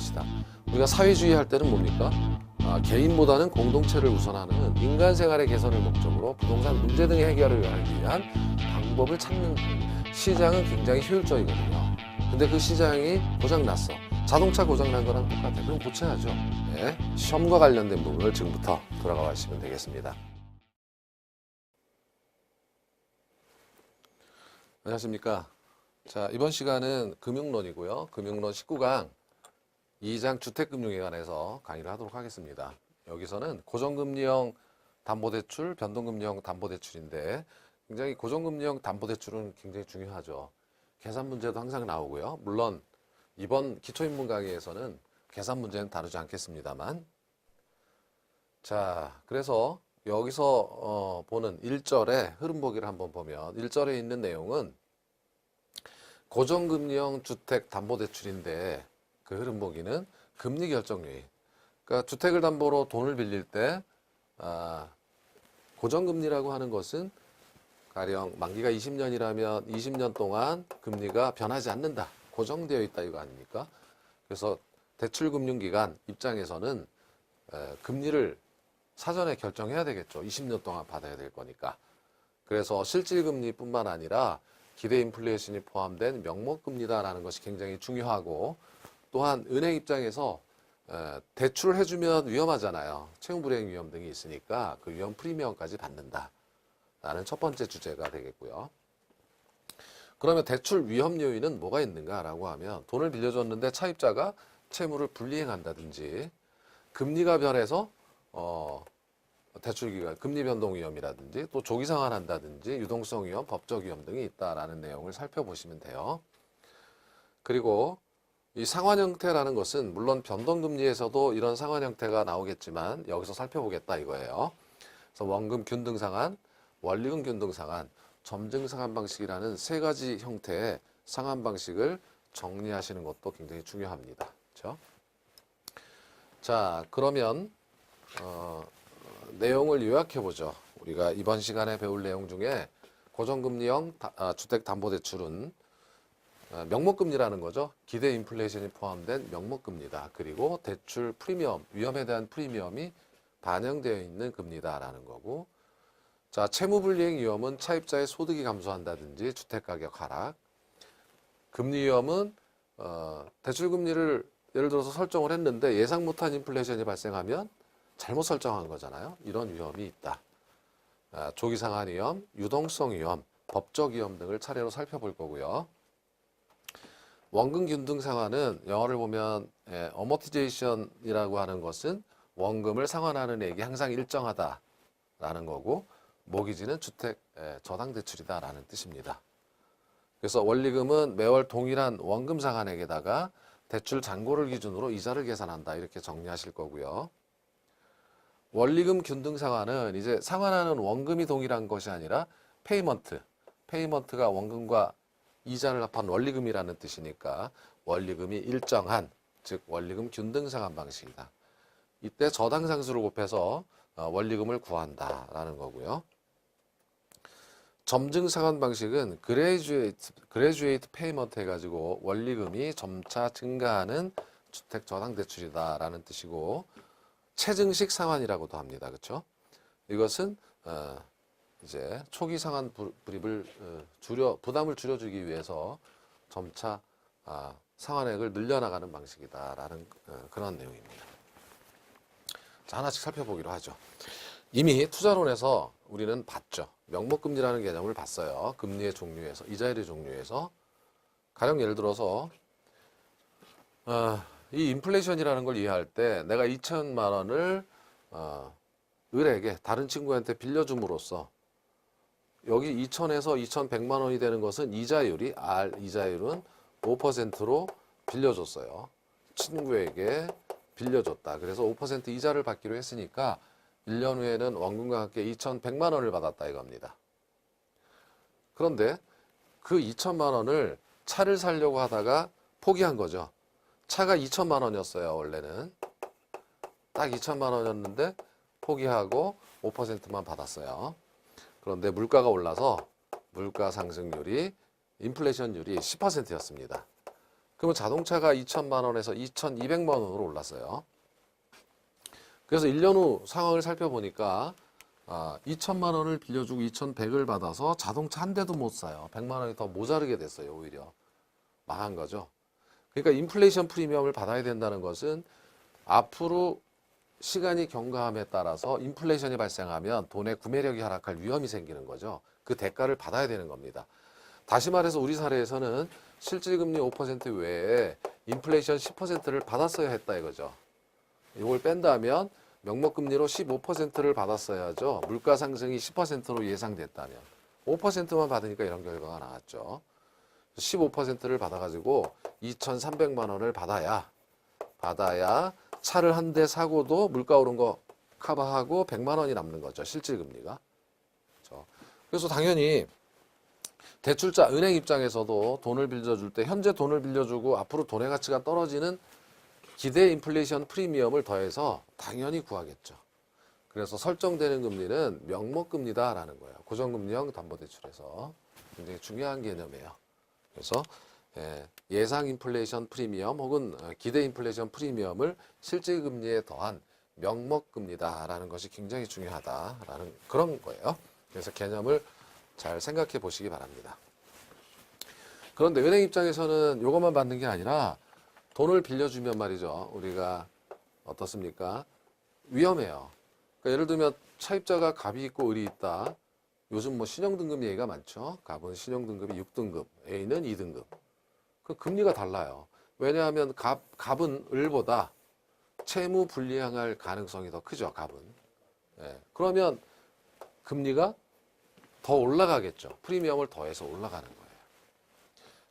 것이다. 우리가 사회주의 할 때는 뭡니까? 개인보다는 공동체를 우선하는 인간 생활의 개선을 목적으로 부동산 문제 등의 해결을 하기 위한 방법을 찾는 시장은 굉장히 효율적이거든요. 근데 그 시장이 고장났어. 자동차 고장난 거랑 똑같아. 그럼 고쳐야죠. 네. 시험과 관련된 부분을 지금부터 돌아가 보시면 되겠습니다. 안녕하십니까. 자, 이번 시간은 금융론이고요. 금융론 19강 2장 주택금융에 관해서 강의를 하도록 하겠습니다. 여기서는 고정금리형 담보대출, 변동금리형 담보대출인데 굉장히 고정금리형 담보대출은 굉장히 중요하죠. 계산 문제도 항상 나오고요. 물론 이번 기초인문 강의에서는 계산 문제는 다루지 않겠습니다만, 자, 그래서 여기서 보는 1절의 흐름 보기를 한번 보면 1절에 있는 내용은 고정금리형 주택담보대출인데 그 흐름 보기는 금리 결정요인. 그러니까 주택을 담보로 돈을 빌릴 때 고정금리라고 하는 것은 가령 만기가 20년이라면 20년 동안 금리가 변하지 않는다. 고정되어 있다 이거 아닙니까? 그래서 대출금융기관 입장에서는 금리를 사전에 결정해야 되겠죠. 20년 동안 받아야 될 거니까. 그래서 실질금리뿐만 아니라 기대 인플레이션이 포함된 명목금리다라는 것이 굉장히 중요하고, 또한 은행 입장에서 대출을 해주면 위험하잖아요. 채무불이행 위험 등이 있으니까 그 위험 프리미엄까지 받는다라는 첫 번째 주제가 되겠고요. 그러면 대출 위험 요인은 뭐가 있는가라고 하면 돈을 빌려줬는데 차입자가 채무를 불이행한다든지, 금리가 변해서 대출기간 금리 변동 위험이라든지, 또 조기 상환한다든지, 유동성 위험, 법적 위험 등이 있다라는 내용을 살펴보시면 돼요. 그리고 이 상환 형태라는 것은 물론 변동금리에서도 이런 상환 형태가 나오겠지만 여기서 살펴보겠다 이거예요. 그래서 원금 균등 상환, 원리금 균등 상환, 점증 상환 방식이라는 세 가지 형태의 상환 방식을 정리하시는 것도 굉장히 중요합니다. 그렇죠? 자, 그러면 내용을 요약해 보죠. 우리가 이번 시간에 배울 내용 중에 고정금리형 주택담보대출은 명목금리라는 거죠. 기대 인플레이션이 포함된 명목금리다. 그리고 대출 프리미엄, 위험에 대한 프리미엄이 반영되어 있는 금리다라는 거고, 자, 채무불이행 위험은 차입자의 소득이 감소한다든지 주택가격 하락, 금리 위험은 대출금리를 예를 들어서 설정을 했는데 예상 못한 인플레이션이 발생하면 잘못 설정한 거잖아요. 이런 위험이 있다. 조기 상환 위험, 유동성 위험, 법적 위험 등을 차례로 살펴볼 거고요. 원금 균등 상환은 영어를 보면 어머티제이션이라고 하는 것은 원금을 상환하는 액이 항상 일정하다라는 거고, 모기지는 주택 저당 대출이다라는 뜻입니다. 그래서 원리금은 매월 동일한 원금 상환액에다가 대출 잔고를 기준으로 이자를 계산한다 이렇게 정리하실 거고요. 원리금 균등 상환은 이제 상환하는 원금이 동일한 것이 아니라 페이먼트가 원금과 이자를 합한 원리금이라는 뜻이니까 원리금이 일정한, 즉 원리금 균등 상환 방식이다. 이때 저당 상수를 곱해서 원리금을 구한다라는 거고요. 점증 상환 방식은 그레주에이트 페이먼트 해가지고 원리금이 점차 증가하는 주택 저당 대출이다라는 뜻이고, 체증식 상환이라고도 합니다. 그렇죠? 이것은 이제 초기 상환 불입을 부담을 줄여주기 위해서 점차 상환액을 늘려나가는 방식이다라는 그런 내용입니다. 자, 하나씩 살펴보기로 하죠. 이미 투자론에서 우리는 봤죠. 명목금리라는 개념을 봤어요. 금리의 종류에서, 이자율의 종류에서. 가령 예를 들어서 이 인플레이션이라는 걸 이해할 때 내가 2천만 원을 을에게 다른 친구한테 빌려줌으로써 여기 2천에서 2,100만 원이 되는 것은 이자율이 이자율은 5%로 빌려줬어요. 친구에게 빌려줬다. 그래서 5% 이자를 받기로 했으니까 1년 후에는 원금과 함께 2,100만 원을 받았다 이겁니다. 그런데 그 2천만 원을 차를 사려고 하다가 포기한 거죠. 차가 2천만 원이었어요. 원래는 딱 2천만 원이었는데 포기하고 5%만 받았어요. 그런데 물가가 올라서 물가 상승률이 인플레이션율이 10%였습니다. 그러면 자동차가 2천만 원에서 2,200만 원으로 올랐어요. 그래서 1년 후 상황을 살펴보니까 2천만 원을 빌려주고 2,100을 받아서 자동차 한 대도 못 사요. 100만 원이 더 모자르게 됐어요. 오히려 망한 거죠. 그러니까 인플레이션 프리미엄을 받아야 된다는 것은 앞으로 시간이 경과함에 따라서 인플레이션이 발생하면 돈의 구매력이 하락할 위험이 생기는 거죠. 그 대가를 받아야 되는 겁니다. 다시 말해서 우리 사례에서는 실질금리 5% 외에 인플레이션 10%를 받았어야 했다 이거죠. 이걸 뺀다면 명목금리로 15%를 받았어야죠. 물가 상승이 10%로 예상됐다면 5%만 받으니까 이런 결과가 나왔죠. 15%를 받아가지고 2,300만 원을 받아야 차를 한 대 사고도 물가 오른 거 커버하고 100만 원이 남는 거죠. 실질금리가. 그래서 당연히 대출자 은행 입장에서도 돈을 빌려줄 때 현재 돈을 빌려주고 앞으로 돈의 가치가 떨어지는 기대 인플레이션 프리미엄을 더해서 당연히 구하겠죠. 그래서 설정되는 금리는 명목금리다라는 거예요. 고정금리형 담보대출에서 굉장히 중요한 개념이에요. 그래서 예상 인플레이션 프리미엄 혹은 기대 인플레이션 프리미엄을 실질금리에 더한 명목금리다라는 것이 굉장히 중요하다라는 그런 거예요. 그래서 개념을 잘 생각해 보시기 바랍니다. 그런데 은행 입장에서는 이것만 받는 게 아니라 돈을 빌려주면 말이죠. 우리가 어떻습니까? 위험해요. 그러니까 예를 들면 차입자가 갑이 있고 을이 있다. 요즘 뭐 신용등급 얘기가 많죠. 갑은 신용등급이 6등급, A는 2등급. 그 금리가 달라요. 왜냐하면 갑은 을보다 채무 불이행할 가능성이 더 크죠. 갑은. 그러면 금리가 더 올라가겠죠. 프리미엄을 더해서 올라가는 거예요.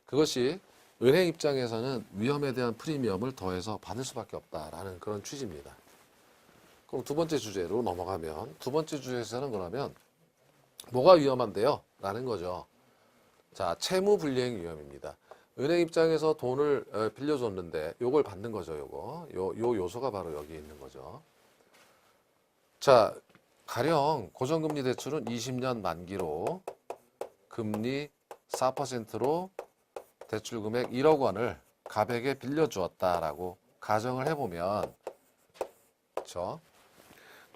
그것이 은행 입장에서는 위험에 대한 프리미엄을 더해서 받을 수밖에 없다라는 그런 취지입니다. 그럼 두 번째 주제로 넘어가면 두 번째 주제에서는 그러면 뭐가 위험한데요? 라는 거죠. 자, 채무 불이행 위험입니다. 은행 입장에서 돈을 빌려줬는데 요걸 받는 거죠. 요 요소가 바로 여기 있는 거죠. 자, 가령 고정금리 대출은 20년 만기로 금리 4%로 대출 금액 1억 원을 갑에게 빌려주었다라고 가정을 해보면, 그렇죠?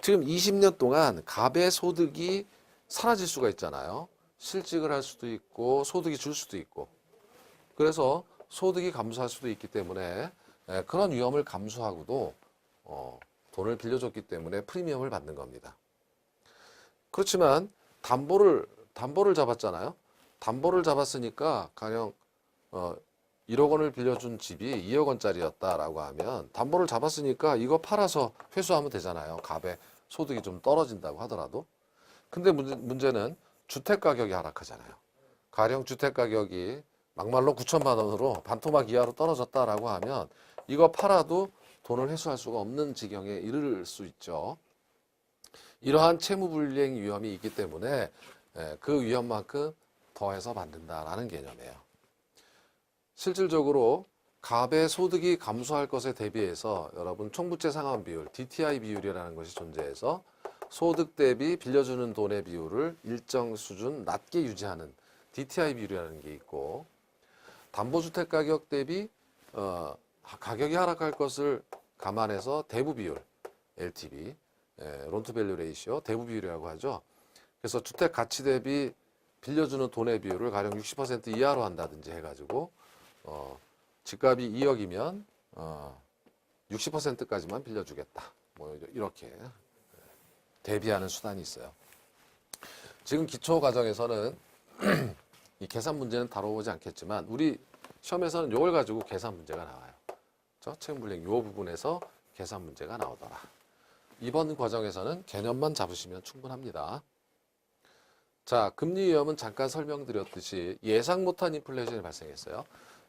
지금 20년 동안 갑의 소득이 사라질 수가 있잖아요. 실직을 할 수도 있고 소득이 줄 수도 있고. 그래서 소득이 감소할 수도 있기 때문에 그런 위험을 감수하고도 돈을 빌려줬기 때문에 프리미엄을 받는 겁니다. 그렇지만 담보를 잡았잖아요. 담보를 잡았으니까 가령 1억 원을 빌려준 집이 2억 원짜리였다라고 하면 담보를 잡았으니까 이거 팔아서 회수하면 되잖아요. 갑의 소득이 좀 떨어진다고 하더라도. 근데 문제는 주택 가격이 하락하잖아요. 가령 주택 가격이 막말로 9천만 원으로 반토막 이하로 떨어졌다라고 하면 이거 팔아도 돈을 회수할 수가 없는 지경에 이를 수 있죠. 이러한 채무불이행 위험이 있기 때문에 그 위험만큼 더해서 받는다라는 개념이에요. 실질적으로 갑의 소득이 감소할 것에 대비해서 여러분 총부채 상환 비율, DTI 비율이라는 것이 존재해서 소득 대비 빌려주는 돈의 비율을 일정 수준 낮게 유지하는 DTI 비율이라는 게 있고, 담보주택 가격 대비 가격이 하락할 것을 감안해서 대부 비율, LTV, 론투밸류 레이시오, 대부 비율이라고 하죠. 그래서 주택 가치 대비 빌려주는 돈의 비율을 가령 60% 이하로 한다든지 해가지고 집값이 2억이면 60%까지만 빌려주겠다. 뭐 이렇게 대비하는 수단이 있어요. 지금 기초 과정에서는 이 계산 문제는 다뤄보지 않겠지만 우리 시험에서는 이걸 가지고 계산 문제가 나와요. 채무불이행 이 부분에서 계산 문제가 나오더라. 이번 과정에서는 개념만 잡으시면 충분합니다. 자, 금리 위험은 잠깐 설명드렸듯이 예상 못한 인플레이션이 발생했어요.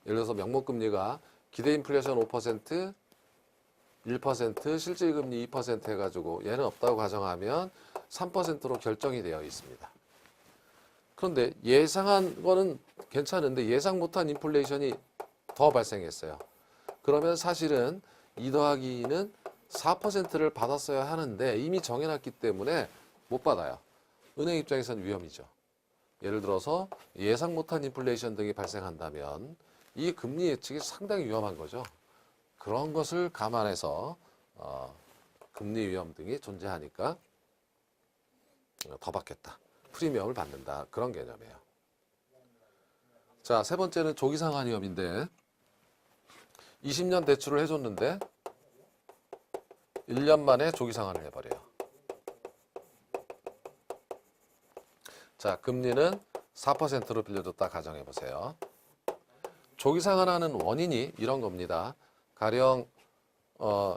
예를 들어서 명목금리가 기대 인플레이션 5%, 1%, 실질금리 2% 해가지고 얘는 없다고 가정하면 3%로 결정이 되어 있습니다. 그런데 예상한 거는 괜찮은데 예상 못한 인플레이션이 더 발생했어요. 그러면 사실은 2 더하기 2는 4%를 받았어야 하는데 이미 정해놨기 때문에 못 받아요. 은행 입장에서는 위험이죠. 예를 들어서 예상 못한 인플레이션 등이 발생한다면 이 금리 예측이 상당히 위험한 거죠. 그런 것을 감안해서 금리 위험 등이 존재하니까 더 받겠다. 프리미엄을 받는다. 그런 개념이에요. 자, 세 번째는 조기 상환 위험인데 20년 대출을 해줬는데 1년 만에 조기 상환을 해버려요. 자, 금리는 4%로 빌려줬다 가정해보세요. 조기 상환하는 원인이 이런 겁니다. 가령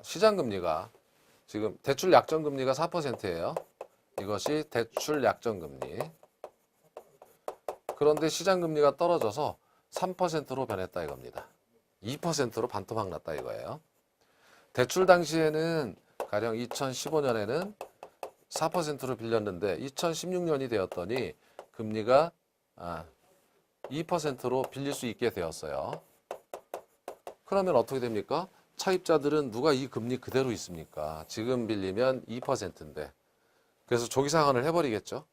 시장금리가 지금 대출 약정금리가 4%예요. 이것이 대출 약정금리. 그런데 시장금리가 떨어져서 3%로 변했다 이겁니다. 2%로 반토막 났다 이거예요. 대출 당시에는 가령 2015년에는 4%로 빌렸는데 2016년이 되었더니 금리가 2%로 빌릴 수 있게 되었어요. 그러면 어떻게 됩니까? 차입자들은 누가 이 금리 그대로 있습니까? 지금 빌리면 2%인데. 그래서 조기 상환을 해버리겠죠.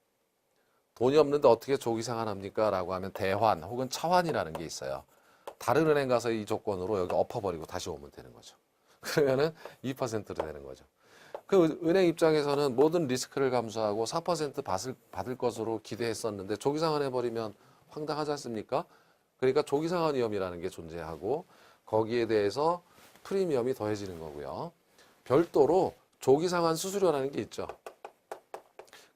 돈이 없는데 어떻게 조기 상환합니까? 라고 하면 대환 혹은 차환이라는 게 있어요. 다른 은행 가서 이 조건으로 여기 엎어버리고 다시 오면 되는 거죠. 그러면은 2%로 되는 거죠. 그 은행 입장에서는 모든 리스크를 감수하고 4% 받을 것으로 기대했었는데 조기 상환해버리면 황당하지 않습니까? 그러니까 조기 상환 위험이라는 게 존재하고 거기에 대해서 프리미엄이 더해지는 거고요. 별도로 조기 상환 수수료라는 게 있죠.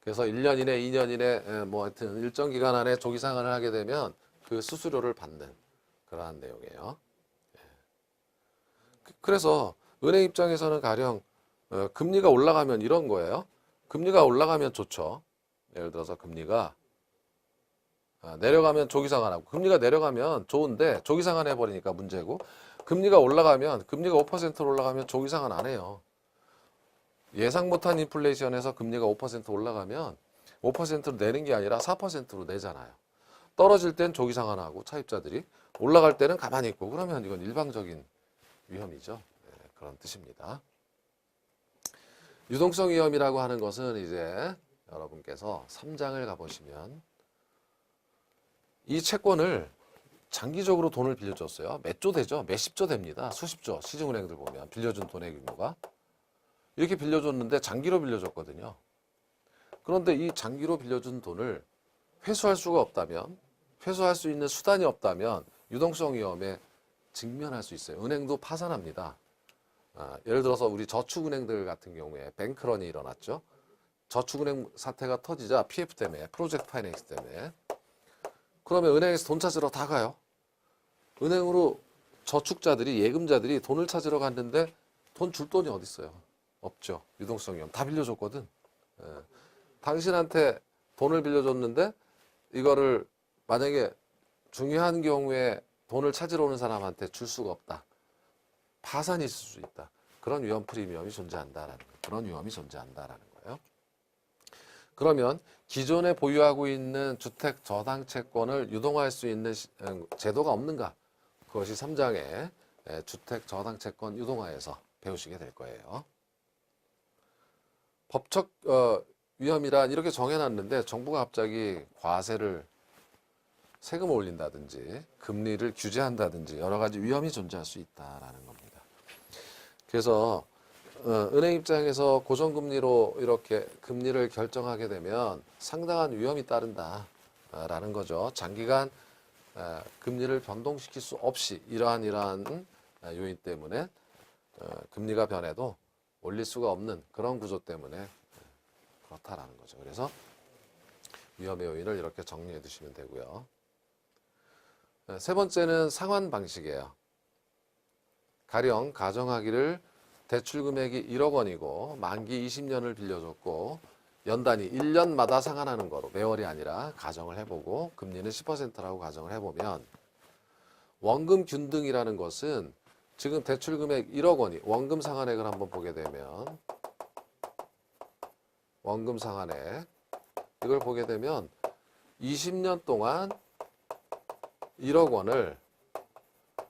그래서 1년 이내, 2년 이내, 뭐 하여튼 일정 기간 안에 조기 상환을 하게 되면 그 수수료를 받는 그러한 내용이에요. 그래서 은행 입장에서는 가령 금리가 올라가면 이런 거예요. 금리가 올라가면 좋죠. 예를 들어서 금리가 내려가면 조기 상환하고 금리가 내려가면 좋은데 조기 상환 해버리니까 문제고 금리가 올라가면 금리가 5%로 올라가면 조기 상환 안 해요. 예상 못한 인플레이션에서 금리가 5% 올라가면 5%로 내는 게 아니라 4%로 내잖아요. 떨어질 땐 조기 상환하고 차입자들이 올라갈 때는 가만히 있고 그러면 이건 일방적인 위험이죠. 네, 그런 뜻입니다. 유동성 위험이라고 하는 것은 이제 여러분께서 3장을 가보시면 이 채권을 장기적으로 돈을 빌려줬어요. 몇 조 되죠? 몇십 조 됩니다. 수십 조. 시중은행들 보면 빌려준 돈의 규모가. 이렇게 빌려줬는데 장기로 빌려줬거든요. 그런데 이 장기로 빌려준 돈을 회수할 수가 없다면, 회수할 수 있는 수단이 없다면 유동성 위험에 직면할 수 있어요. 은행도 파산합니다. 예를 들어서 우리 저축은행들 같은 경우에 뱅크런이 일어났죠. 저축은행 사태가 터지자 PF 때문에, 프로젝트 파이낸스 때문에. 그러면 은행에서 돈 찾으러 다 가요. 은행으로 저축자들이, 예금자들이 돈을 찾으러 갔는데 돈 줄 돈이 어디 있어요? 없죠. 유동성 위험. 다 빌려줬거든. 당신한테 돈을 빌려줬는데 이거를 만약에 중요한 경우에 돈을 찾으러 오는 사람한테 줄 수가 없다. 파산이 있을 수 있다. 그런 위험 프리미엄이 존재한다라는 거예요. 그런 위험이 존재한다라는 거예요. 그러면 기존에 보유하고 있는 주택 저당 채권을 유동할 수 있는 제도가 없는가? 그것이 3장의 주택 저당 채권 유동화에서 배우시게 될 거예요. 법적 위험이란 이렇게 정해놨는데 정부가 갑자기 과세를 세금을 올린다든지 금리를 규제한다든지 여러 가지 위험이 존재할 수 있다라는 겁니다. 그래서 은행 입장에서 고정금리로 이렇게 금리를 결정하게 되면 상당한 위험이 따른다라는 거죠. 장기간 금리를 변동시킬 수 없이 이러한 요인 때문에 금리가 변해도 올릴 수가 없는 그런 구조 때문에 그렇다라는 거죠. 그래서 위험의 요인을 이렇게 정리해 두시면 되고요. 세 번째는 상환 방식이에요. 가령 가정하기를 대출 금액이 1억 원이고 만기 20년을 빌려줬고 연단위 1년마다 상환하는 거로 매월이 아니라 가정을 해보고 금리는 10%라고 가정을 해보면 원금 균등이라는 것은 지금 대출 금액 1억 원이 원금 상환액을 한번 보게 되면 원금 상환액 이걸 보게 되면 20년 동안 1억 원을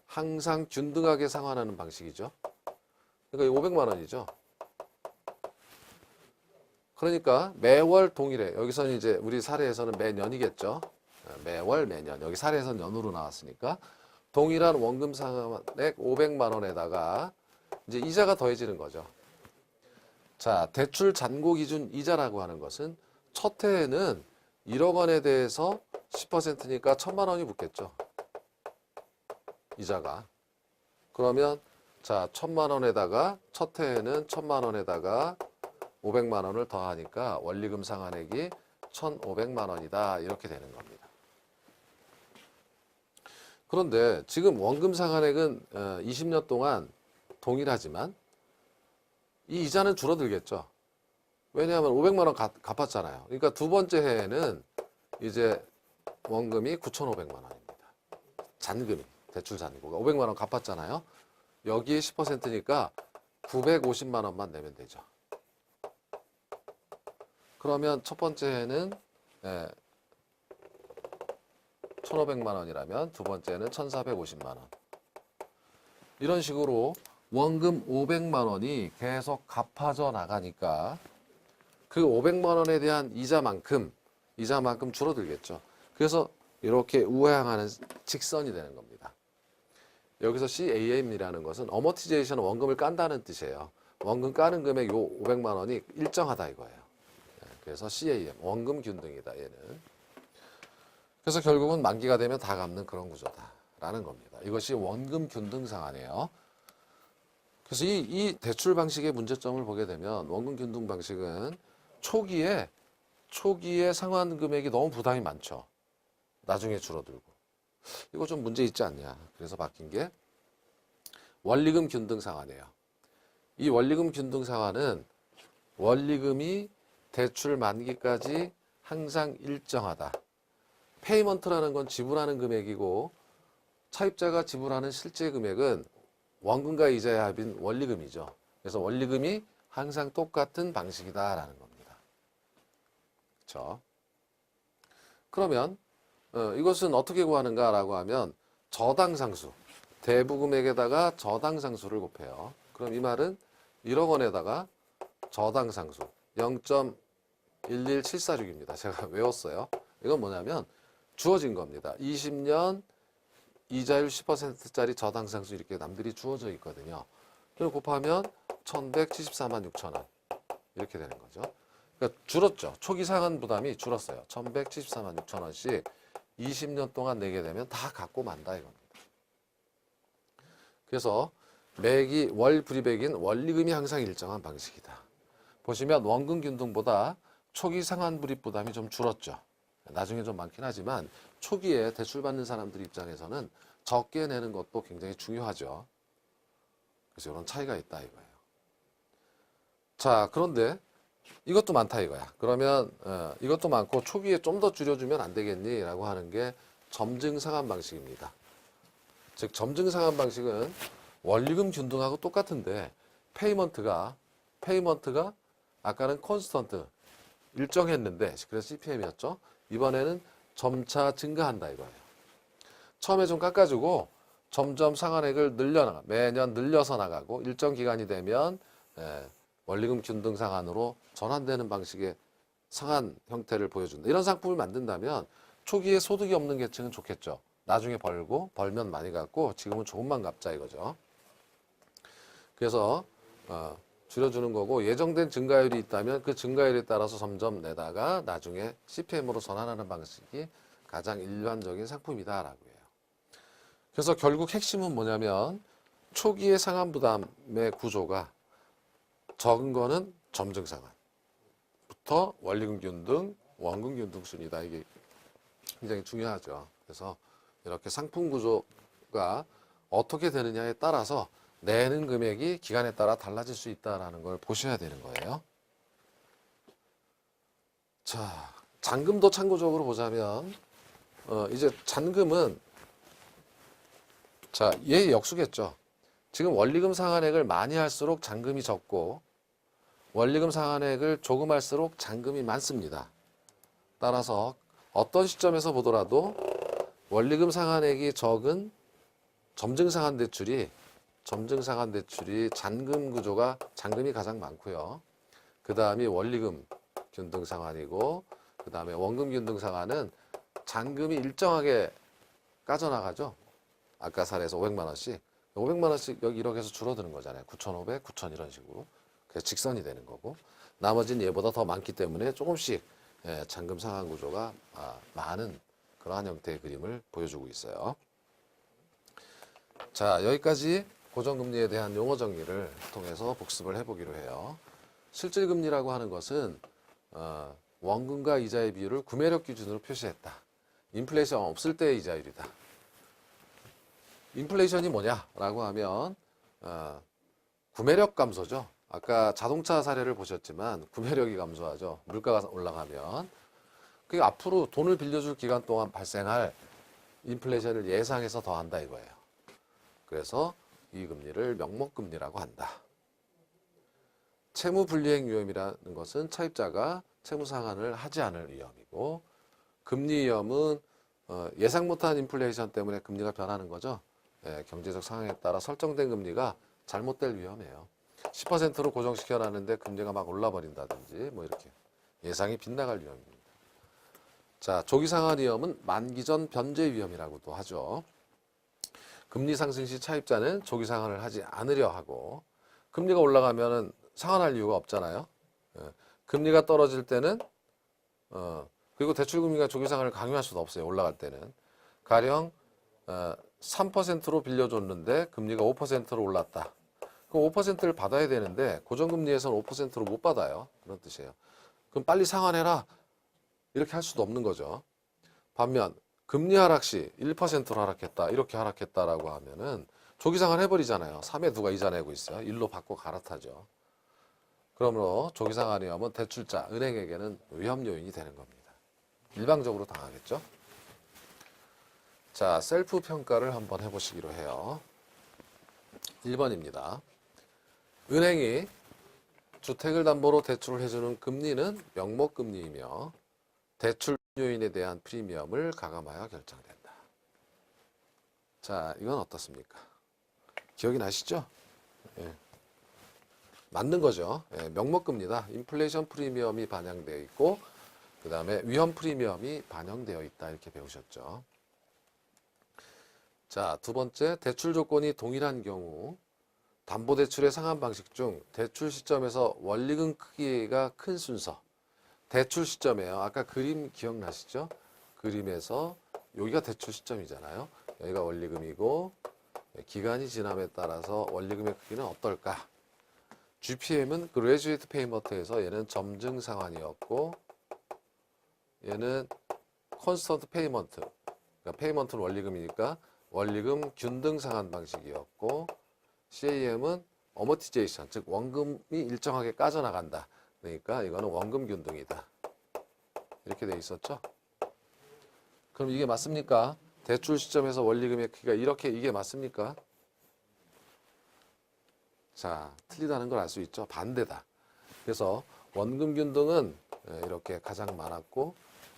항상 균등하게 상환하는 방식이죠. 그러니까 500만 원이죠. 그러니까 매월 동일해. 여기서는 이제 우리 사례에서는 매년이겠죠. 매월 매년. 여기 사례에서는 연으로 나왔으니까 동일한 원금 상환액 500만 원에다가 이제 이자가 더해지는 거죠. 자, 대출 잔고 기준 이자라고 하는 것은 첫 해에는 1억 원에 대해서 10%니까 1,000만 원이 붙겠죠. 이자가. 그러면 자, 1,000만 원에다가 첫 해에는 1,000만 원에다가 500만 원을 더하니까 원리금 상환액이 1,500만 원이다. 이렇게 되는 겁니다. 그런데 지금 원금 상환액은 20년 동안 동일하지만 이 이자는 줄어들겠죠. 왜냐하면 500만 원 갚았잖아요. 그러니까 두 번째 해에는 이제 원금이 9,500만 원입니다. 잔금이, 대출 잔고가 500만 원 갚았잖아요. 여기에 10%니까 950만 원만 내면 되죠. 그러면 첫 번째 해는 1,500만 원이라면 두 번째는 1,450만 원. 이런 식으로 원금 500만 원이 계속 갚아져 나가니까 그 500만 원에 대한 이자만큼 줄어들겠죠. 그래서 이렇게 우회항하는 직선이 되는 겁니다. 여기서 CAM이라는 것은 어머티제이션은 원금을 깐다는 뜻이에요. 원금 까는 금액 요 500만 원이 일정하다 이거예요. 그래서 CAM, 원금 균등이다 얘는. 그래서 결국은 만기가 되면 다 갚는 그런 구조다라는 겁니다. 이것이 원금 균등 상환이에요. 그래서 이 대출 방식의 문제점을 보게 되면 원금 균등 방식은 초기에 상환 금액이 너무 부담이 많죠. 나중에 줄어들고. 이거 좀 문제 있지 않냐. 그래서 바뀐 게 원리금 균등 상환이에요. 이 원리금 균등 상환은 원리금이 대출 만기까지 항상 일정하다. 페이먼트라는 건 지불하는 금액이고 차입자가 지불하는 실제 금액은 원금과 이자의 합인 원리금이죠. 그래서 원리금이 항상 똑같은 방식이다라는 겁니다. 그렇죠? 그러면 이것은 어떻게 구하는가라고 하면 저당상수, 대부금액에다가 저당상수를 곱해요. 그럼 이 말은 1억 원에다가 저당상수 0.11746입니다. 제가 외웠어요. 이건 뭐냐면 주어진 겁니다. 20년 이자율 10%짜리 저당상수 이렇게 남들이 주어져 있거든요. 그걸 곱하면 1,174만 6천 원 이렇게 되는 거죠. 그러니까 줄었죠. 초기 상환 부담이 줄었어요. 1,174만 6천 원씩 20년 동안 내게 되면 다 갚고 만다 이겁니다. 그래서 매기 월 불이백인 원리금이 항상 일정한 방식이다. 보시면 원금 균등보다 초기 상환 불입 부담이 좀 줄었죠. 나중에 좀 많긴 하지만 초기에 대출 받는 사람들 입장에서는 적게 내는 것도 굉장히 중요하죠. 그래서 이런 차이가 있다 이거예요. 자, 그런데 이것도 많다 이거야. 그러면 이것도 많고 초기에 좀 더 줄여주면 안 되겠니? 라고 하는 게 점증 상환 방식입니다. 즉 점증 상환 방식은 원리금 균등하고 똑같은데 페이먼트가 아까는 콘스턴트 일정했는데 그래서 CPM이었죠. 이번에는 점차 증가한다 이거예요. 처음에 좀 깎아주고 점점 상환액을 매년 늘려서 나가고 일정 기간이 되면 원리금 균등 상환으로 전환되는 방식의 상환 형태를 보여준다. 이런 상품을 만든다면 초기에 소득이 없는 계층은 좋겠죠. 나중에 벌면 많이 갚고 지금은 조금만 갚자 이거죠. 그래서 줄여주는 거고 예정된 증가율이 있다면 그 증가율에 따라서 점점 내다가 나중에 CPM으로 전환하는 방식이 가장 일반적인 상품이다라고 해요. 그래서 결국 핵심은 뭐냐면 초기의 상환 부담의 구조가 적은 거는 점증 상환부터 원리금 균등, 원금 균등 순이다. 이게 굉장히 중요하죠. 그래서 이렇게 상품 구조가 어떻게 되느냐에 따라서 내는 금액이 기간에 따라 달라질 수 있다는 걸 보셔야 되는 거예요. 자, 잔금도 참고적으로 보자면 이제 잔금은 자, 얘 역수겠죠. 지금 원리금 상환액을 많이 할수록 잔금이 적고 원리금 상환액을 조금 할수록 잔금이 많습니다. 따라서 어떤 시점에서 보더라도 원리금 상환액이 적은 점증 상환 대출이 잔금 구조가 잔금이 가장 많고요. 그 다음이 원리금 균등 상환이고 그 다음에 원금 균등 상환은 잔금이 일정하게 까져나가죠. 아까 사례에서 500만 원씩. 500만 원씩 여기 1억에서 줄어드는 거잖아요. 9,500, 9,000 이런 식으로. 그래서 직선이 되는 거고. 나머지는 얘보다 더 많기 때문에 조금씩 잔금 상환 구조가 많은 그러한 형태의 그림을 보여주고 있어요. 자, 여기까지 고정금리에 대한 용어 정리를 통해서 복습을 해보기로 해요. 실질금리라고 하는 것은 원금과 이자의 비율을 구매력 기준으로 표시했다. 인플레이션 없을 때의 이자율이다. 인플레이션이 뭐냐라고 하면 구매력 감소죠. 아까 자동차 사례를 보셨지만 구매력이 감소하죠. 물가가 올라가면. 그게 앞으로 돈을 빌려줄 기간 동안 발생할 인플레이션을 예상해서 더한다 이거예요. 그래서 이 금리를 명목금리라고 한다. 채무불이행 위험이라는 것은 차입자가 채무상환을 하지 않을 위험이고, 금리 위험은 예상 못한 인플레이션 때문에 금리가 변하는 거죠. 경제적 상황에 따라 설정된 금리가 잘못될 위험이에요. 10%로 고정시켜놨는데 금리가 막 올라버린다든지 뭐 이렇게 예상이 빗나갈 위험입니다. 자, 조기상환 위험은 만기전 변제 위험이라고도 하죠. 금리 상승 시 차입자는 조기상환을 하지 않으려 하고, 금리가 올라가면은 상환할 이유가 없잖아요. 금리가 떨어질 때는 그리고 대출금리가 조기상환을 강요할 수도 없어요. 올라갈 때는. 가령 3%로 빌려줬는데 금리가 5%로 올랐다. 그럼 5%를 받아야 되는데 고정금리에서는 5%로 못 받아요. 그런 뜻이에요. 그럼 빨리 상환해라. 이렇게 할 수도 없는 거죠. 반면 금리 하락 시 1%로 하락했다. 이렇게 하락했다라고 하면은 조기상환 해버리잖아요. 3에 누가 이자 내고 있어요. 1로 받고 갈아타죠. 그러므로 조기상환 위험은 대출자, 은행에게는 위험 요인이 되는 겁니다. 일방적으로 당하겠죠. 자, 셀프 평가를 한번 해보시기로 해요. 1번입니다. 은행이 주택을 담보로 대출을 해주는 금리는 명목금리이며 대출 요인에 대한 프리미엄을 가감하여 결정된다. 자, 이건 어떻습니까? 기억이 나시죠? 예. 맞는 거죠. 예, 명목금리다. 인플레이션 프리미엄이 반영되어 있고 그 다음에 위험 프리미엄이 반영되어 있다. 이렇게 배우셨죠. 자, 두 번째, 대출 조건이 동일한 경우 담보대출의 상환 방식 중 대출 시점에서 원리금 크기가 큰 순서. 대출 시점이에요. 아까 그림 기억나시죠? 그림에서 여기가 대출 시점이잖아요. 여기가 원리금이고 기간이 지남에 따라서 원리금의 크기는 어떨까? GPM은 그레주에이트 페이먼트에서 얘는 점증 상환이었고 얘는 콘스턴트 페이먼트. 그러니까 페이먼트는 원리금이니까 원리금 균등 상환 방식이었고 CAM은 어머티제이션, 즉 원금이 일정하게 까져나간다. 그러니까 이거는 원금 균등이다. 이렇게 돼 있었죠? 그럼 이게 맞습니까? 대출 시점에서 원리금의 크기가 이렇게 이게 맞습니까? 자, 틀리다는 걸 알 수 있죠? 반대다. 그래서 원금 균등은 이렇게 가장 많았고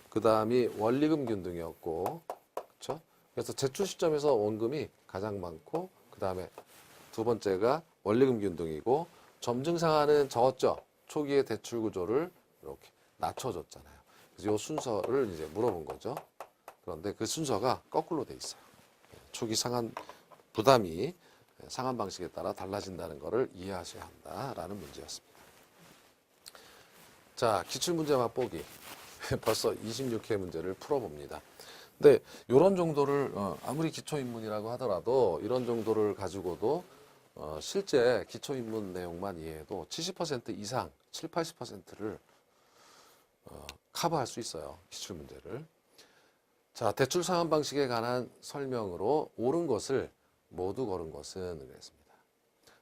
그 다음이 원리금 균등이었고 그렇죠? 그래서 제출 시점에서 원금이 가장 많고 그 다음에 두 번째가 원리금 균등이고 점증 상환은 적었죠? 초기의 대출 구조를 이렇게 낮춰줬잖아요. 그래서 이 순서를 이제 물어본 거죠. 그런데 그 순서가 거꾸로 돼 있어요. 초기 상환 부담이 상환 방식에 따라 달라진다는 것을 이해하셔야 한다라는 문제였습니다. 자, 기출문제 맛보기. 벌써 26회 문제를 풀어봅니다. 근데 이런 정도를 아무리 기초인문이라고 하더라도 이런 정도를 가지고도 실제 기초인문 내용만 이해해도 70% 이상, 7, 80%를 커버할 수 있어요. 기출문제를. 자, 대출 상환 방식에 관한 설명으로 옳은 것을 모두 고른 것은 그랬습니다.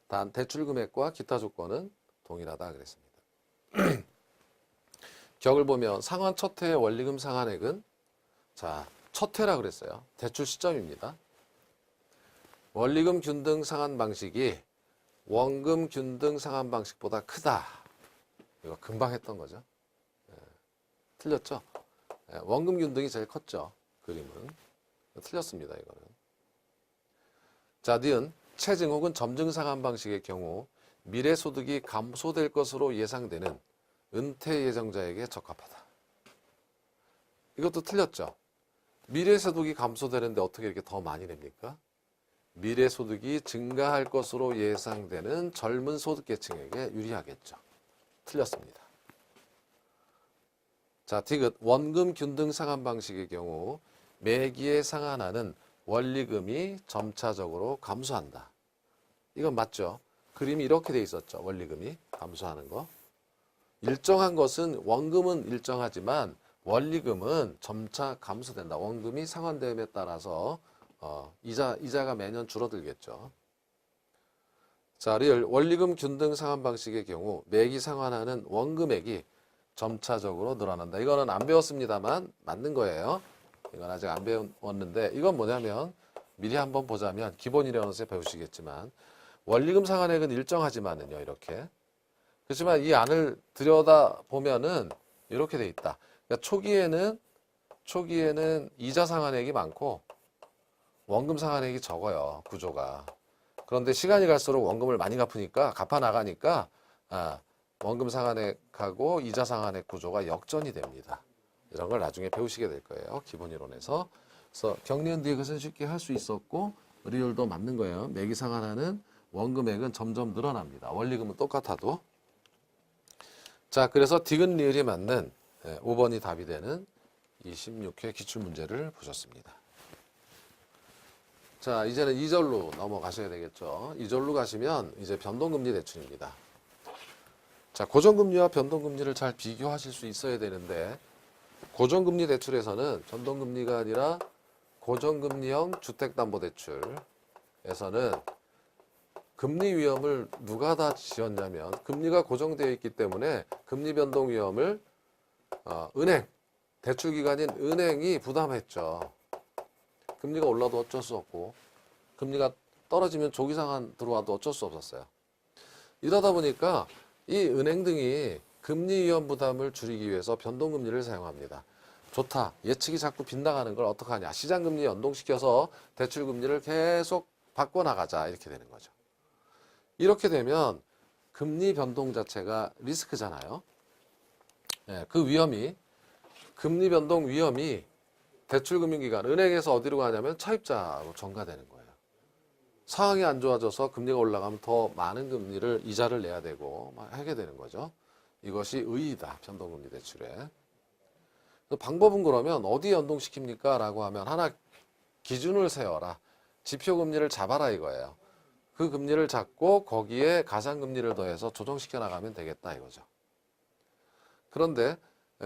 단 대출 금액과 기타 조건은 동일하다 그랬습니다. 격을 보면 상환 첫 해의 원리금 상환액은 자, 첫 해라 그랬어요. 대출 시점입니다. 원리금 균등 상환 방식이 원금 균등 상환 방식보다 크다. 이거 금방 했던 거죠. 틀렸죠? 원금 균등이 제일 컸죠. 그림은. 틀렸습니다. 이거는. 자, 니은 체증 혹은 점증 상환 방식의 경우 미래 소득이 감소될 것으로 예상되는 은퇴 예정자에게 적합하다. 이것도 틀렸죠. 미래 소득이 감소되는데 어떻게 이렇게 더 많이 냅니까? 미래 소득이 증가할 것으로 예상되는 젊은 소득계층에게 유리하겠죠. 틀렸습니다. 자, 디귿 원금 균등 상환 방식의 경우 매기의 상환하는 원리금이 점차적으로 감소한다. 이건 맞죠? 그림이 이렇게 돼 있었죠. 원리금이 감소하는 거. 일정한 것은 원금은 일정하지만 원리금은 점차 감소된다. 원금이 상환됨에 따라서 이자가 매년 줄어들겠죠. 자, 리을 원리금 균등 상환 방식의 경우 매기 상환하는 원금액이 점차적으로 늘어난다. 이거는 안 배웠습니다만 맞는 거예요. 이건 아직 안 배웠는데 이건 뭐냐면 미리 한번 보자면 기본 이론에서 배우시겠지만 원리금 상환액은 일정하지만은요 이렇게 그렇지만 이 안을 들여다 보면은 이렇게 돼 있다. 그러니까 초기에는 이자 상환액이 많고 원금 상환액이 적어요 구조가. 그런데 시간이 갈수록 원금을 많이 갚아 나가니까 원금 상환액하고 이자 상환액 구조가 역전이 됩니다. 이런 걸 나중에 배우시게 될 거예요. 기본 이론에서. 그래서 경리은 뒤에 그것은 쉽게 할 수 있었고 리을도 맞는 거예요. 매기 상환하는 원금액은 점점 늘어납니다. 원리금은 똑같아도. 자, 그래서 디귿 리을이 맞는 5번이 답이 되는 26회 기출문제를 보셨습니다. 자, 이제는 2절로 넘어가셔야 되겠죠. 2절로 가시면 이제 변동금리 대출입니다. 자, 고정금리와 변동금리를 잘 비교하실 수 있어야 되는데 고정금리 대출에서는 변동금리가 아니라 고정금리형 주택담보대출에서는 금리 위험을 누가 다 지었냐면 금리가 고정되어 있기 때문에 금리 변동 위험을 대출기관인 은행이 부담했죠. 금리가 올라도 어쩔 수 없고 금리가 떨어지면 조기 상환 들어와도 어쩔 수 없었어요. 이러다 보니까 이 은행 등이 금리 위험 부담을 줄이기 위해서 변동금리를 사용합니다. 좋다. 예측이 자꾸 빗나가는 걸 어떡하냐. 시장금리 연동시켜서 대출금리를 계속 바꿔나가자. 이렇게 되는 거죠. 이렇게 되면 금리 변동 자체가 리스크잖아요. 그 위험이 금리 변동 위험이 대출금융기관, 은행에서 어디로 가냐면 차입자로 전가되는 거예요. 상황이 안 좋아져서 금리가 올라가면 더 많은 금리를 이자를 내야 되고 하게 되는 거죠. 이것이 의의다. 변동금리 대출에. 방법은 그러면 어디에 연동시킵니까? 라고 하면 하나 기준을 세워라. 지표금리를 잡아라 이거예요. 그 금리를 잡고 거기에 가상금리를 더해서 조정시켜 나가면 되겠다 이거죠. 그런데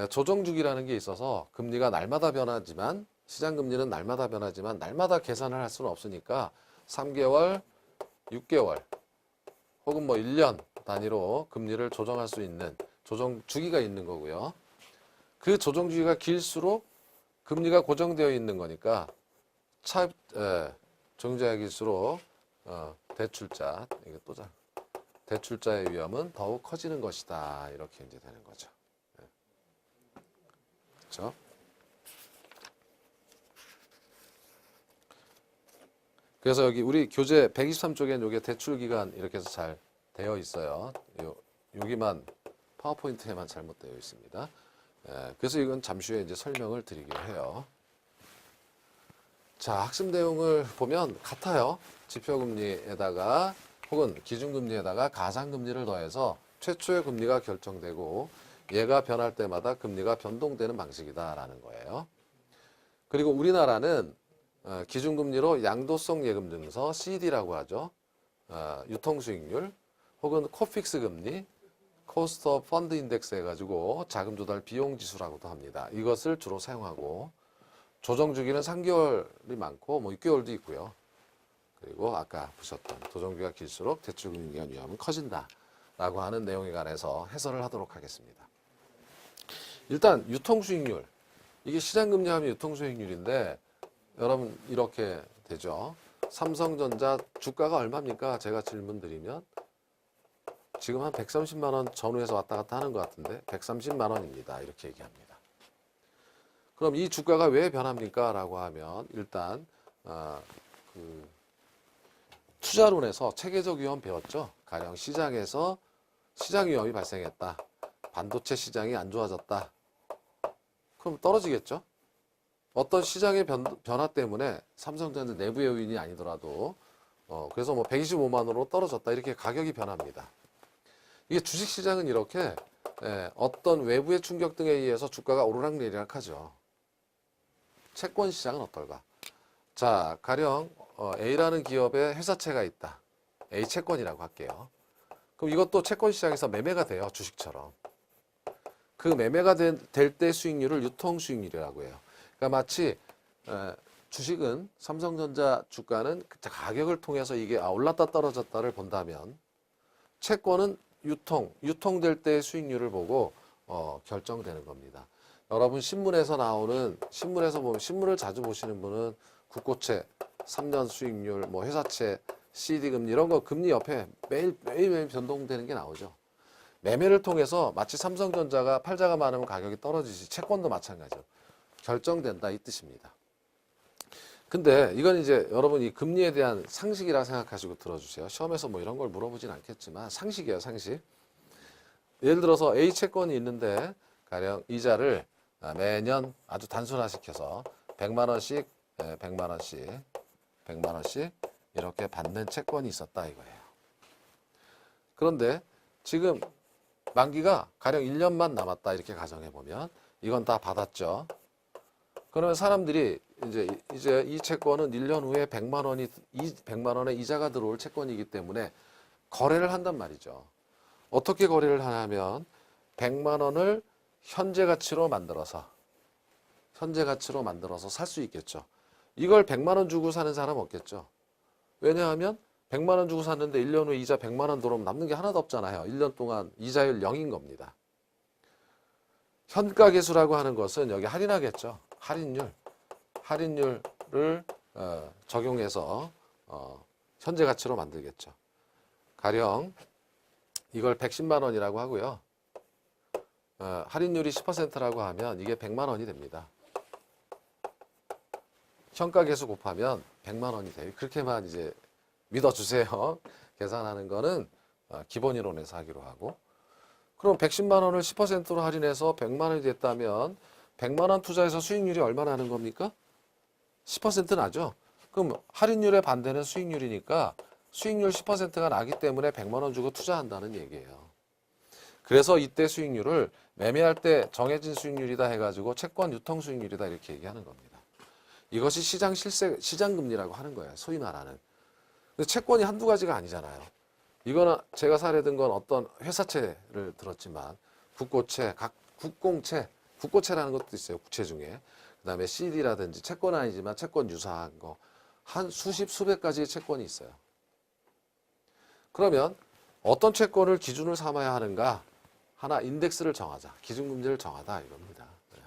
조정주기라는 게 있어서 금리가 날마다 변하지만 시장금리는 날마다 변하지만 날마다 계산을 할 수는 없으니까 3개월, 6개월 혹은 1년 단위로 금리를 조정할 수 있는 조정주기가 있는 거고요. 그 조정주기가 길수록 금리가 고정되어 있는 거니까 조정주기일수록 대출자의 위험은 더욱 커지는 것이다. 이렇게 이제 되는 거죠. 그렇죠? 그래서 여기 우리 교재 123쪽엔 이게 대출 기간 이렇게 해서 잘 되어 있어요. 여기만 파워포인트에만 잘못되어 있습니다. 그래서 이건 잠시 후에 이제 설명을 드리기로 해요. 자, 학습 내용을 보면 같아요. 지표금리에다가 혹은 기준금리에다가 가상금리를 더해서 최초의 금리가 결정되고 얘가 변할 때마다 금리가 변동되는 방식이다라는 거예요. 그리고 우리나라는 기준금리로 양도성 예금증서 CD라고 하죠. 유통수익률 혹은 코픽스 금리, 코스트 오브 펀드 인덱스 해가지고 자금 조달 비용 지수라고도 합니다. 이것을 주로 사용하고 조정 주기는 3개월이 많고 6개월도 있고요. 그리고 아까 보셨던 조정주기가 길수록 대출금융기관 위험은 커진다라고 하는 내용에 관해서 해설을 하도록 하겠습니다. 일단 유통수익률, 이게 시장금리 하면 유통수익률인데 여러분 이렇게 되죠. 삼성전자 주가가 얼마입니까? 제가 질문 드리면 지금 한 130만 원 전후에서 왔다 갔다 하는 것 같은데 130만 원입니다. 이렇게 얘기합니다. 그럼 이 주가가 왜 변합니까? 라고 하면 일단 투자론에서 체계적 위험 배웠죠. 가령 시장에서 시장 위험이 발생했다. 반도체 시장이 안 좋아졌다. 그럼 떨어지겠죠. 어떤 시장의 변화 때문에 삼성전자 내부의 요인이 아니더라도 그래서 뭐 125만 원으로 떨어졌다. 이렇게 가격이 변합니다. 이게 주식시장은 이렇게 어떤 외부의 충격 등에 의해서 주가가 오르락내리락 하죠. 채권시장은 어떨까? 자, 가령 A라는 기업의 회사채가 있다. A 채권이라고 할게요. 그럼 이것도 채권시장에서 매매가 돼요. 주식처럼. 그 매매가 될 때 수익률을 유통수익률이라고 해요. 그러니까 마치 주식은 삼성전자 주가는 가격을 통해서 이게 올랐다 떨어졌다를 본다면 채권은 유통될 때의 수익률을 보고 결정되는 겁니다. 여러분 신문에서 보면 신문을 자주 보시는 분은 국고채, 3년 수익률, 뭐 회사채, CD금리 이런 거 금리 옆에 매일 변동되는 게 나오죠. 매매를 통해서 마치 삼성전자가 팔자가 많으면 가격이 떨어지지 채권도 마찬가지죠. 결정된다 이 뜻입니다. 근데 이건 이제 여러분 이 금리에 대한 상식이라 생각하시고 들어주세요. 시험에서 뭐 이런 걸 물어보진 않겠지만 상식이에요, 상식. 예를 들어서 A 채권이 있는데 가령 이자를 매년 아주 단순화시켜서 100만 원씩, 100만 원씩, 100만 원씩 이렇게 받는 채권이 있었다 이거예요. 그런데 지금 만기가 가령 1년만 남았다 이렇게 가정해 보면 이건 다 받았죠. 그러면 사람들이 이제 이 채권은 1년 후에 100만 원의 이자가 들어올 채권이기 때문에 거래를 한단 말이죠. 어떻게 거래를 하냐면 100만 원을 현재 가치로 만들어서 살 수 있겠죠. 이걸 100만 원 주고 사는 사람 없겠죠. 왜냐하면 100만 원 주고 샀는데 1년 후에 이자 100만 원 들어오면 남는 게 하나도 없잖아요. 1년 동안 이자율 0인 겁니다. 현가계수라고 하는 것은 여기 할인하겠죠. 할인율을 적용해서 현재 가치로 만들겠죠. 가령 이걸 110만 원이라고 하고요. 할인율이 10%라고 하면 이게 100만 원이 됩니다. 현가계수 곱하면 100만 원이 돼요. 그렇게만 이제 믿어주세요. 계산하는 거는 기본 이론에서 하기로 하고. 그럼 110만 원을 10%로 할인해서 100만 원이 됐다면 100만 원 투자해서 수익률이 얼마나 나는 겁니까? 10% 나죠. 그럼 할인율의 반대는 수익률이니까 수익률 10%가 나기 때문에 100만 원 주고 투자한다는 얘기예요. 그래서 이때 수익률을 매매할 때 정해진 수익률이다 해가지고 채권 유통 수익률이다 이렇게 얘기하는 겁니다. 이것이 시장 금리라고 하는 거예요. 소위 말하는. 근데 채권이 한두 가지가 아니잖아요. 이거는 제가 사례든 건 어떤 회사채를 들었지만 국고채, 국고채라는 것도 있어요. 국채 중에. 그다음에 CD라든지 채권 아니지만 채권 유사한 거. 한 수백 가지의 채권이 있어요. 그러면 어떤 채권을 기준을 삼아야 하는가? 하나 인덱스를 정하자. 기준금리를 정하다 이겁니다. 네.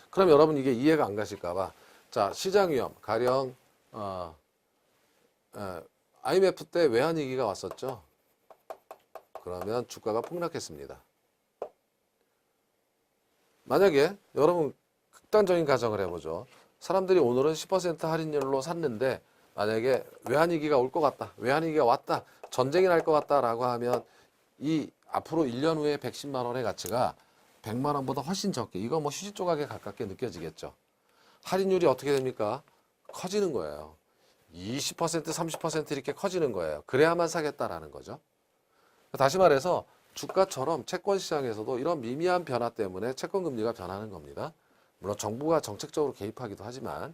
그럼 여러분 이게 이해가 안 가실까 봐. 자, 시장 위험. 가령 IMF 때 외환위기가 왔었죠. 그러면 주가가 폭락했습니다. 만약에 여러분 극단적인 가정을 해보죠. 사람들이 오늘은 10% 할인율로 샀는데 만약에 외환위기가 올 것 같다. 외환위기가 왔다. 전쟁이 날 것 같다라고 하면 이 앞으로 1년 후에 110만 원의 가치가 100만 원보다 훨씬 적게 이거 뭐 휴지 조각에 가깝게 느껴지겠죠. 할인율이 어떻게 됩니까? 커지는 거예요. 20% 30% 이렇게 커지는 거예요. 그래야만 사겠다라는 거죠. 다시 말해서 주가처럼 채권 시장에서도 이런 미미한 변화 때문에 채권 금리가 변하는 겁니다. 물론 정부가 정책적으로 개입하기도 하지만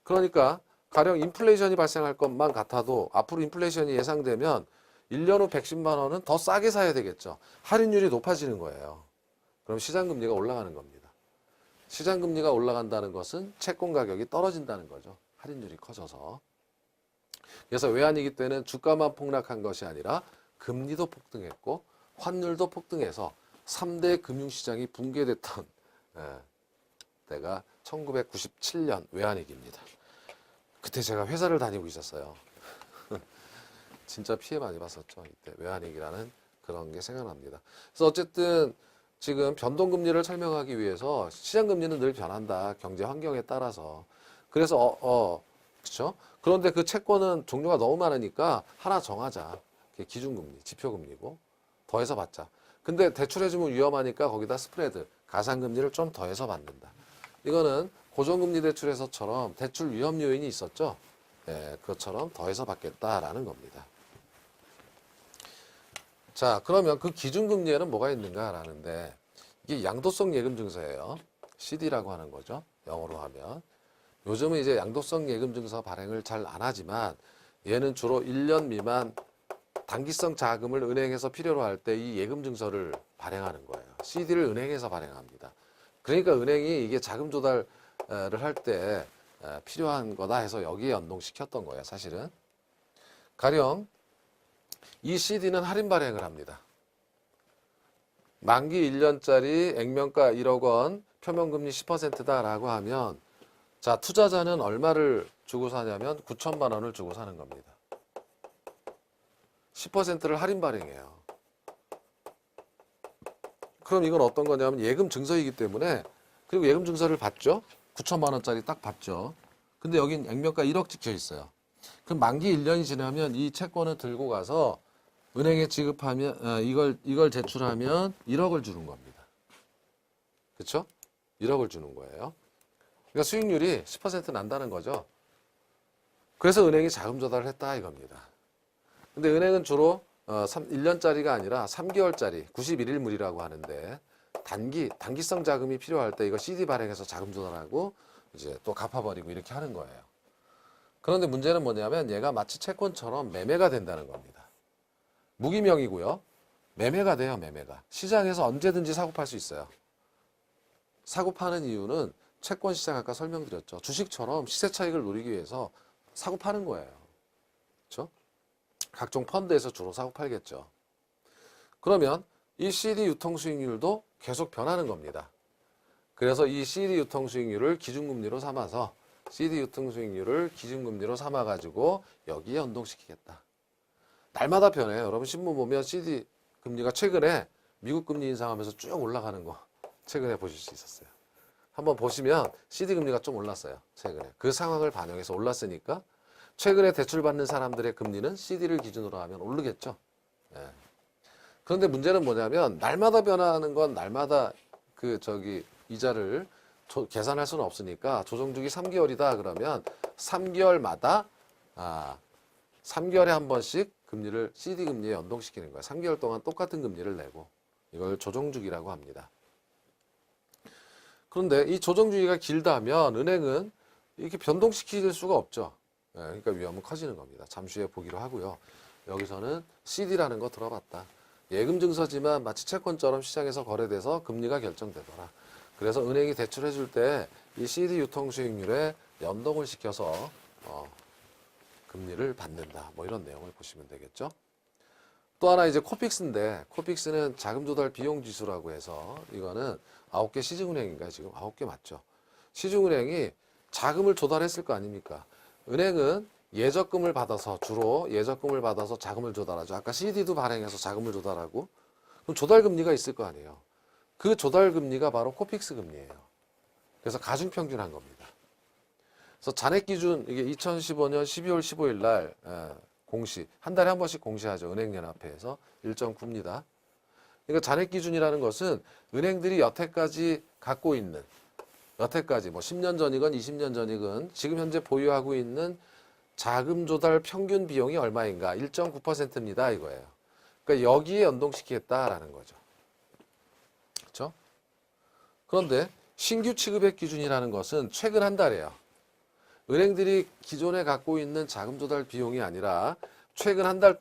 그러니까 가령 인플레이션이 발생할 것만 같아도 앞으로 인플레이션이 예상되면 1년 후 110만 원은 더 싸게 사야 되겠죠. 할인율이 높아지는 거예요. 그럼 시장금리가 올라가는 겁니다. 시장금리가 올라간다는 것은 채권 가격이 떨어진다는 거죠. 할인율이 커져서. 그래서 외환위기 때는 주가만 폭락한 것이 아니라 금리도 폭등했고 환율도 폭등해서 3대 금융시장이 붕괴됐던 때가 1997년 외환위기입니다. 그때 제가 회사를 다니고 있었어요. 진짜 피해 많이 봤었죠. 이때 외환위기라는 그런 게 생각납니다. 그래서 어쨌든 지금 변동금리를 설명하기 위해서 시장금리는 늘 변한다. 경제 환경에 따라서. 그래서 그렇죠? 그런데 그 채권은 종류가 너무 많으니까 하나 정하자. 그게 기준금리, 지표금리고 더해서 받자. 근데 대출해주면 위험하니까 거기다 스프레드, 가상금리를 좀 더해서 받는다. 이거는 고정금리 대출에서처럼 대출 위험 요인이 있었죠. 그것처럼 더해서 받겠다라는 겁니다. 자, 그러면 그 기준금리에는 뭐가 있는가라는데 이게 양도성 예금 증서예요. CD라고 하는 거죠. 영어로 하면. 요즘은 이제 양도성 예금 증서 발행을 잘 안 하지만 얘는 주로 1년 미만 단기성 자금을 은행에서 필요로 할 때 이 예금 증서를 발행하는 거예요. CD를 은행에서 발행합니다. 그러니까 은행이 이게 자금 조달을 할 때 필요한 거다 해서 여기에 연동시켰던 거예요. 사실은. 가령 이 CD는 할인 발행을 합니다. 만기 1년짜리 액면가 1억 원, 표면금리 10%다라고 하면 자, 투자자는 얼마를 주고 사냐면 9천만 원을 주고 사는 겁니다. 10%를 할인 발행해요. 그럼 이건 어떤 거냐면 예금 증서이기 때문에 그리고 예금 증서를 받죠. 9천만 원짜리 딱 받죠. 근데 여긴 액면가 1억 찍혀 있어요. 그럼 만기 1년이 지나면 이 채권을 들고 가서 은행에 지급하면 이걸 제출하면 1억을 주는 겁니다. 그렇죠? 1억을 주는 거예요. 그러니까 수익률이 10% 난다는 거죠. 그래서 은행이 자금 조달을 했다 이겁니다. 근데 은행은 주로 1년짜리가 아니라 3개월짜리 91일물이라고 하는데 단기성 자금이 필요할 때 이거 CD 발행해서 자금 조달하고 이제 또 갚아버리고 이렇게 하는 거예요. 그런데 문제는 뭐냐면 얘가 마치 채권처럼 매매가 된다는 겁니다. 무기명이고요. 매매가 돼요, 매매가. 시장에서 언제든지 사고 팔 수 있어요. 사고 파는 이유는 채권 시장 아까 설명드렸죠. 주식처럼 시세 차익을 노리기 위해서 사고 파는 거예요. 그렇죠? 각종 펀드에서 주로 사고 팔겠죠. 그러면 이 CD 유통 수익률도 계속 변하는 겁니다. 그래서 이 CD 유통 수익률을 기준금리로 삼아서 CD 유통 수익률을 기준금리로 삼아가지고 여기에 연동시키겠다. 날마다 변해요. 여러분 신문 보면 CD 금리가 최근에 미국 금리 인상하면서 쭉 올라가는 거 최근에 보실 수 있었어요. 한번 보시면 CD 금리가 좀 올랐어요. 최근에. 그 상황을 반영해서 올랐으니까 최근에 대출받는 사람들의 금리는 CD를 기준으로 하면 오르겠죠. 예. 그런데 문제는 뭐냐면 날마다 변화하는 건 날마다 이자를 계산할 수는 없으니까 조정주기 3개월이다 그러면 3개월마다 3개월에 한 번씩 금리를 CD 금리에 연동시키는 거예요. 3개월 동안 똑같은 금리를 내고 이걸 조정주기라고 합니다. 그런데 이 조정주기가 길다면 은행은 이렇게 변동시킬 수가 없죠. 그러니까 위험은 커지는 겁니다. 잠시 후에 보기로 하고요. 여기서는 CD라는 거 들어봤다. 예금 증서지만 마치 채권처럼 시장에서 거래돼서 금리가 결정되더라. 그래서 은행이 대출해 줄 때 이 CD 유통 수익률에 연동을 시켜서 금리를 받는다. 뭐 이런 내용을 보시면 되겠죠. 또 하나 이제 코픽스인데 코픽스는 자금 조달 비용 지수라고 해서 이거는 9개 시중은행인가요? 지금 9개 맞죠? 시중은행이 자금을 조달했을 거 아닙니까? 은행은 예적금을 받아서 주로 예적금을 받아서 자금을 조달하죠. 아까 CD도 발행해서 자금을 조달하고 그럼 조달금리가 있을 거 아니에요. 그 조달금리가 바로 코픽스 금리예요. 그래서 가중평균한 겁니다. 그래서 잔액 기준 이게 2015년 12월 15일 날 공시 한 달에 한 번씩 공시하죠. 은행연합회에서 일정 굽니다. 그러니까 잔액 기준이라는 것은 은행들이 여태까지 갖고 있는 여태까지 뭐 10년 전이건 20년 전이건 지금 현재 보유하고 있는 자금 조달 평균 비용이 얼마인가 1.9%입니다 이거예요. 그러니까 여기에 연동시키겠다라는 거죠. 그렇죠? 그런데 신규 취급액 기준이라는 것은 최근 한 달이에요. 은행들이 기존에 갖고 있는 자금 조달 비용이 아니라 최근 한 달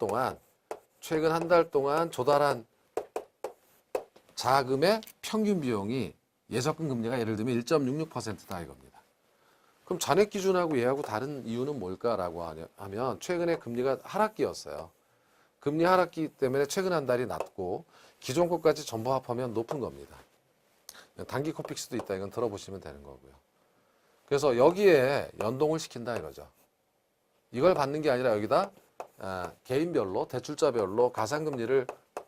동안 조달한 자금의 평균 비용이 예적금 금리가 예를 들면 1.66%다 이겁니다. 그럼 잔액 기준하고 얘하고 다른 이유는 뭘까라고 하면 최근에 금리가 하락기였어요. 금리 하락기 때문에 최근 한 달이 낮고 기존 것까지 전부 합하면 높은 겁니다. 단기 코픽스도 있다 이건 들어보시면 되는 거고요. 그래서 여기에 연동을 시킨다 이거죠. 이걸 받는 게 아니라 여기다 개인별로 대출자별로 가산금리를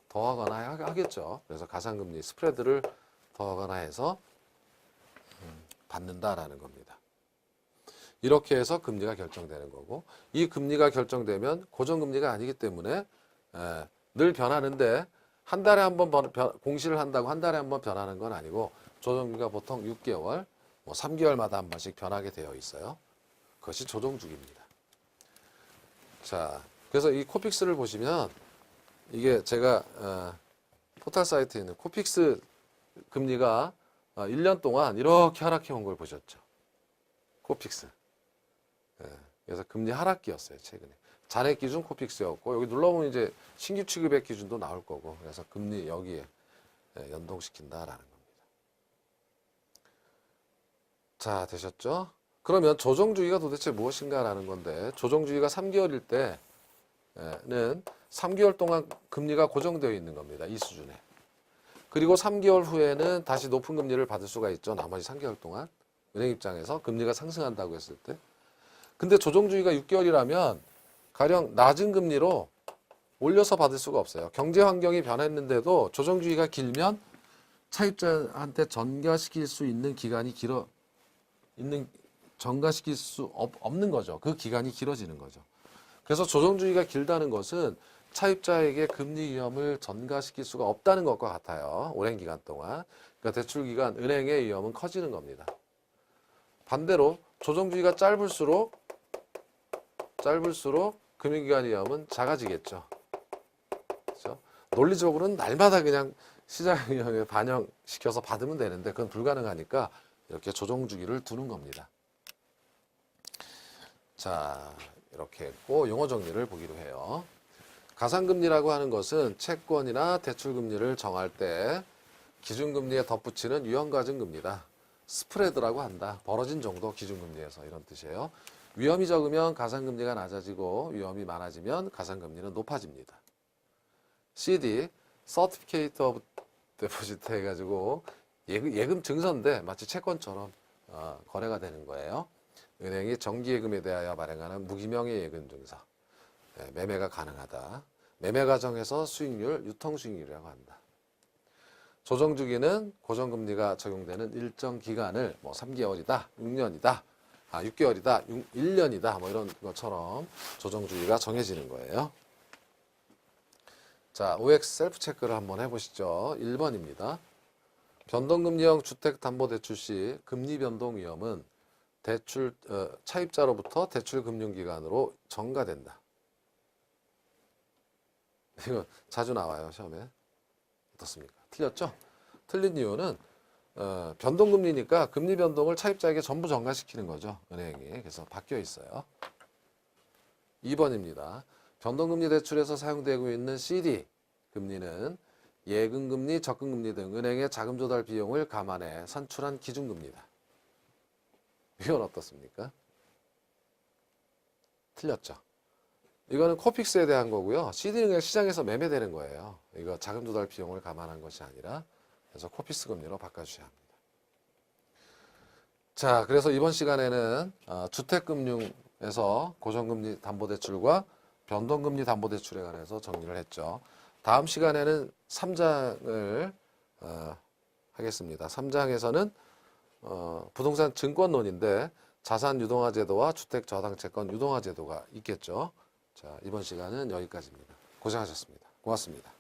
더하거나 하겠죠. 그래서 가산금리 스프레드를 더하거나 해서 받는다라는 겁니다. 이렇게 해서 금리가 결정되는 거고 이 금리가 결정되면 고정금리가 아니기 때문에 늘 변하는데 한 달에 한 번 공시를 한다고 한 달에 한 번 변하는 건 아니고 조정기가 보통 6개월, 뭐 3개월마다 한 번씩 변하게 되어 있어요. 그것이 조정주기입니다. 자, 그래서 이 코픽스를 보시면 이게 제가 포털 사이트에 있는 코픽스 금리가 1년 동안 이렇게 하락해 온 걸 보셨죠. 코픽스. 예, 그래서 금리 하락기였어요, 최근에. 잔액 기준 코픽스였고, 여기 눌러보면 이제 신규 취급액 기준도 나올 거고, 그래서 금리 여기에 연동시킨다라는 겁니다. 자, 되셨죠? 그러면 조정주의가 도대체 무엇인가라는 건데, 조정주의가 3개월일 때는 3개월 동안 금리가 고정되어 있는 겁니다. 이 수준에. 그리고 3개월 후에는 다시 높은 금리를 받을 수가 있죠. 나머지 3개월 동안. 은행 입장에서 금리가 상승한다고 했을 때. 근데 조정주의가 6개월이라면 가령 낮은 금리로 올려서 받을 수가 없어요. 경제 환경이 변했는데도 조정주의가 길면 차입자한테 전가시킬 수 있는 기간이 전가시킬 수 없는 거죠. 그 기간이 길어지는 거죠. 그래서 조정주의가 길다는 것은 차입자에게 금리 위험을 전가시킬 수가 없다는 것과 같아요. 오랜 기간 동안. 그러니까 대출 기간, 은행의 위험은 커지는 겁니다. 반대로 조정주의가 짧을수록 금융기관 위험은 작아지겠죠. 그렇죠? 논리적으로는 날마다 그냥 시장 위험에 반영시켜서 받으면 되는데 그건 불가능하니까 이렇게 조정주기를 두는 겁니다. 자, 이렇게 했고 용어 정리를 보기로 해요. 가상금리라고 하는 것은 채권이나 대출금리를 정할 때 기준금리에 덧붙이는 유형가증금리다. 스프레드라고 한다. 벌어진 정도 기준금리에서 이런 뜻이에요. 위험이 적으면 가상금리가 낮아지고 위험이 많아지면 가상금리는 높아집니다. CD, Certificate of Deposit 해가지고 예금 증서인데 마치 채권처럼 거래가 되는 거예요. 은행이 정기예금에 대하여 발행하는 무기명의 예금 증서. 매매가 가능하다. 매매 과정에서 수익률, 유통수익률이라고 한다. 조정주기는 고정금리가 적용되는 일정 기간을 3개월이다, 6년이다, 6개월이다, 1년이다 뭐 이런 것처럼 조정주기가 정해지는 거예요. 자, OX 셀프 체크를 한번 해보시죠. 1번입니다. 변동금리형 주택담보대출 시 금리 변동 위험은 차입자로부터 대출금융기관으로 전가된다. 이거 자주 나와요, 시험에. 어떻습니까? 틀렸죠? 틀린 이유는 변동금리니까 금리 변동을 차입자에게 전부 전가시키는 거죠. 은행이. 그래서 바뀌어 있어요. 2번입니다. 변동금리 대출에서 사용되고 있는 CD 금리는 예금금리, 적금금리 등 은행의 자금 조달 비용을 감안해 산출한 기준금리다. 이건 어떻습니까? 틀렸죠? 이거는 코픽스에 대한 거고요. CD는 그냥 시장에서 매매되는 거예요. 이거 자금 조달 비용을 감안한 것이 아니라 그래서 코픽스 금리로 바꿔주셔야 합니다. 자, 그래서 이번 시간에는 주택금융에서 고정금리 담보대출과 변동금리 담보대출에 관해서 정리를 했죠. 다음 시간에는 3장을 하겠습니다. 3장에서는 부동산 증권론인데 자산 유동화 제도와 주택 저당 채권 유동화 제도가 있겠죠. 자, 이번 시간은 여기까지입니다. 고생하셨습니다. 고맙습니다.